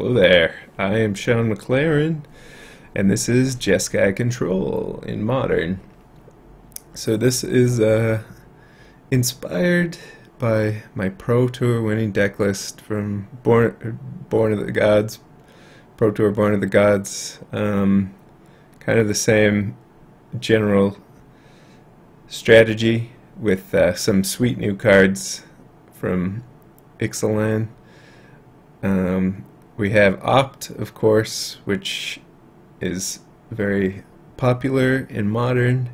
Hello there, I am Shaun McLaren, and this is Jeskai Control in Modern. So this is inspired by my Pro Tour winning deck list from Born of the Gods, Pro Tour Born of the Gods. Kind of the same general strategy with some sweet new cards from Ixalan. We have Opt, of course, which is very popular in Modern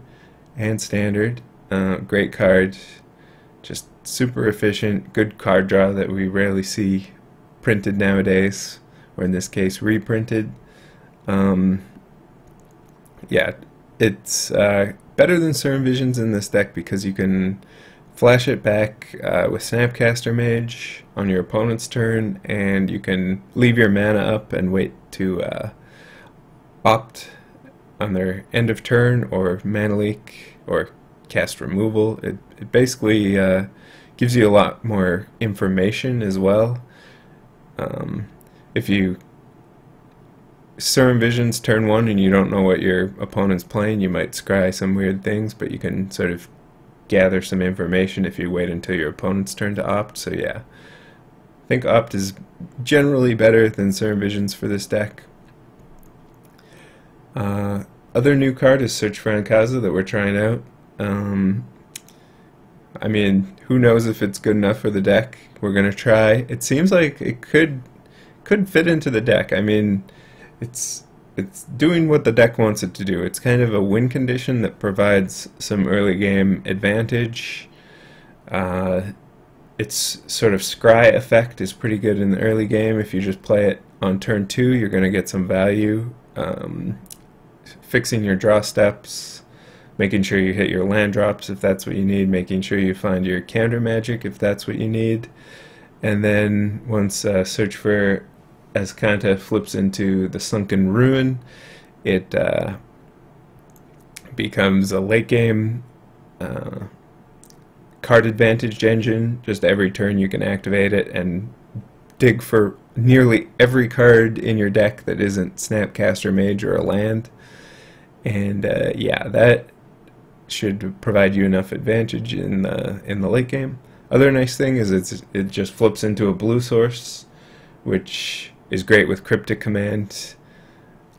and Standard. Great card, just super efficient, good card draw that we rarely see printed nowadays, or in this case reprinted. Yeah, it's better than Certain Visions in this deck because you can flash it back with Snapcaster Mage on your opponent's turn, and you can leave your mana up and wait to opt on their end of turn, or mana leak, or cast removal. It basically gives you a lot more information as well. If you Certain Visions turn 1 and you don't know what your opponent's playing, you might scry some weird things, but you can sort of gather some information if you wait until your opponent's turn to opt. So yeah, I think opt is generally better than Certain Visions for this deck. Other new card is Search for Ancasa that we're trying out. I mean, who knows if it's good enough for the deck. We're gonna try. It seems like it could fit into the deck. I mean, it's doing what the deck wants it to do. It's kind of a win condition that provides some early game advantage. Its sort of scry effect is pretty good in the early game. If you just play it on turn 2, you're going to get some value. Fixing your draw steps, making sure you hit your land drops if that's what you need, making sure you find your counter magic if that's what you need. And then once Search for Azcanta flips into the Sunken Ruin, it becomes a late game card advantage engine. Just every turn you can activate it and dig for nearly every card in your deck that isn't Snapcaster Mage or a land. And yeah, that should provide you enough advantage in the late game. Other nice thing is it just flips into a blue source, which is great with Cryptic Command.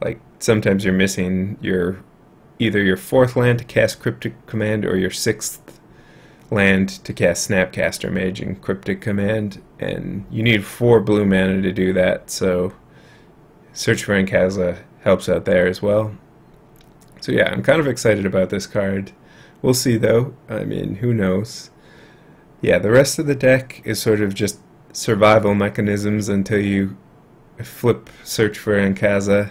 Like, sometimes you're missing either your 4th land to cast Cryptic Command or your 6th land to cast Snapcaster Mage and Cryptic Command, and you need 4 blue mana to do that, so Search for Ancasa helps out there as well. So yeah, I'm kind of excited about this card. We'll see though. I mean, who knows? Yeah, the rest of the deck is sort of just survival mechanisms until you flip Search for Ancasa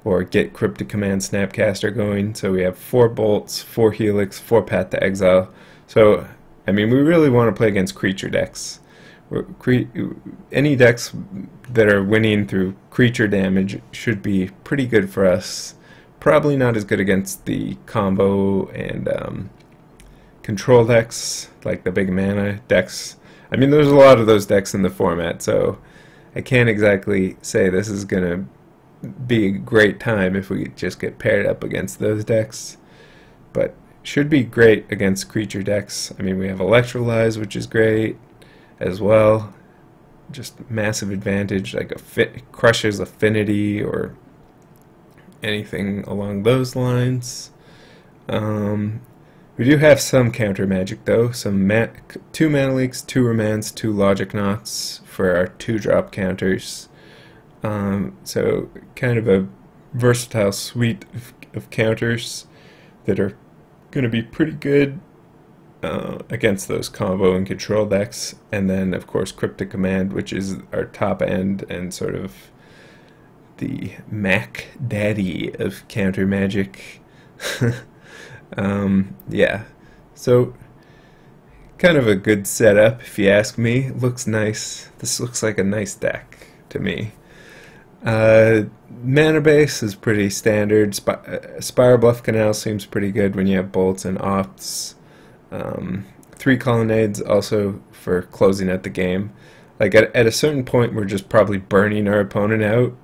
or get Cryptic Command Snapcaster going. So we have 4 Bolts, 4 Helix, 4 Path to Exile. So, I mean, we really want to play against creature decks. Any decks that are winning through creature damage should be pretty good for us. Probably not as good against the combo and control decks, like the big mana decks. I mean, there's a lot of those decks in the format, so I can't exactly say this is going to be a great time if we just get paired up against those decks. But should be great against creature decks. I mean, we have Electrolyze, which is great as well. Just massive advantage, like crushes Affinity or anything along those lines. We do have some counter magic though, some 2 mana leaks, 2 remands, 2 logic knots for our 2-drop counters. So kind of a versatile suite of counters that are going to be pretty good against those combo and control decks. And then of course Cryptic Command, which is our top end and sort of the Mac Daddy of counter magic. Yeah, so kind of a good setup if you ask me. Looks nice. This looks like a nice deck to me. Mana base is pretty standard. Spire Bluff Canal seems pretty good when you have bolts and opts. 3 colonnades also for closing out the game. Like at a certain point, we're just probably burning our opponent out.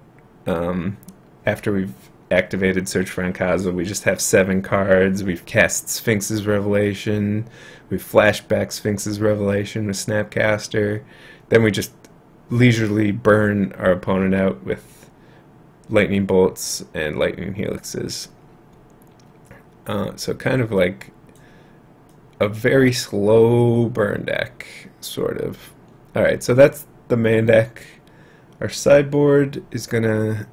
After we've activated Search for Ancasa, we just have 7 cards. We've cast Sphinx's Revelation. We've flashback Sphinx's Revelation with Snapcaster. Then we just leisurely burn our opponent out with Lightning Bolts and Lightning Helixes. So kind of like a very slow burn deck, sort of. Alright, so that's the main deck. Our sideboard is gonna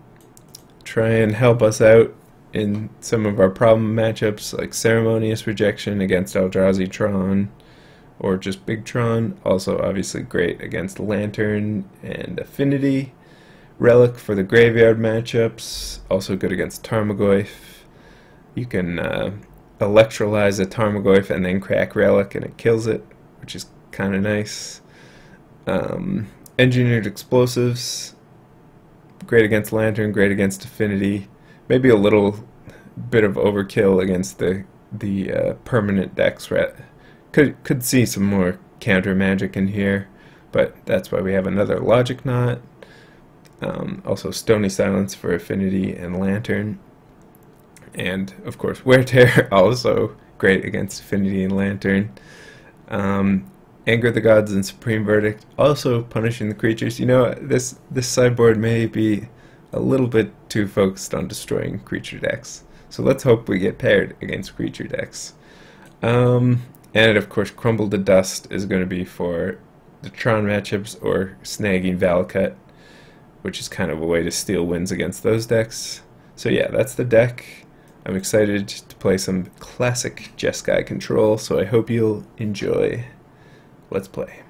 try and help us out in some of our problem matchups, like Ceremonious Rejection against Eldrazi Tron, or just Big Tron. Also obviously great against Lantern and Affinity. Relic for the graveyard matchups, also good against Tarmogoyf. You can electrolyze a Tarmogoyf and then crack Relic and it kills it, which is kind of nice. Engineered Explosives, great against Lantern, great against Affinity. Maybe a little bit of overkill against the permanent decks. Could see some more counter magic in here, but that's why we have another Logic Knot. Also Stony Silence for Affinity and Lantern. And of course Wear Tear, also great against Affinity and Lantern. Anger the Gods and Supreme Verdict, also punishing the creatures. You know, this sideboard may be a little bit too focused on destroying creature decks. So let's hope we get paired against creature decks. And of course Crumble to Dust is going to be for the Tron matchups or snagging Valakut, which is kind of a way to steal wins against those decks. So yeah, that's the deck. I'm excited to play some classic Jeskai control, so I hope you'll enjoy. Let's play.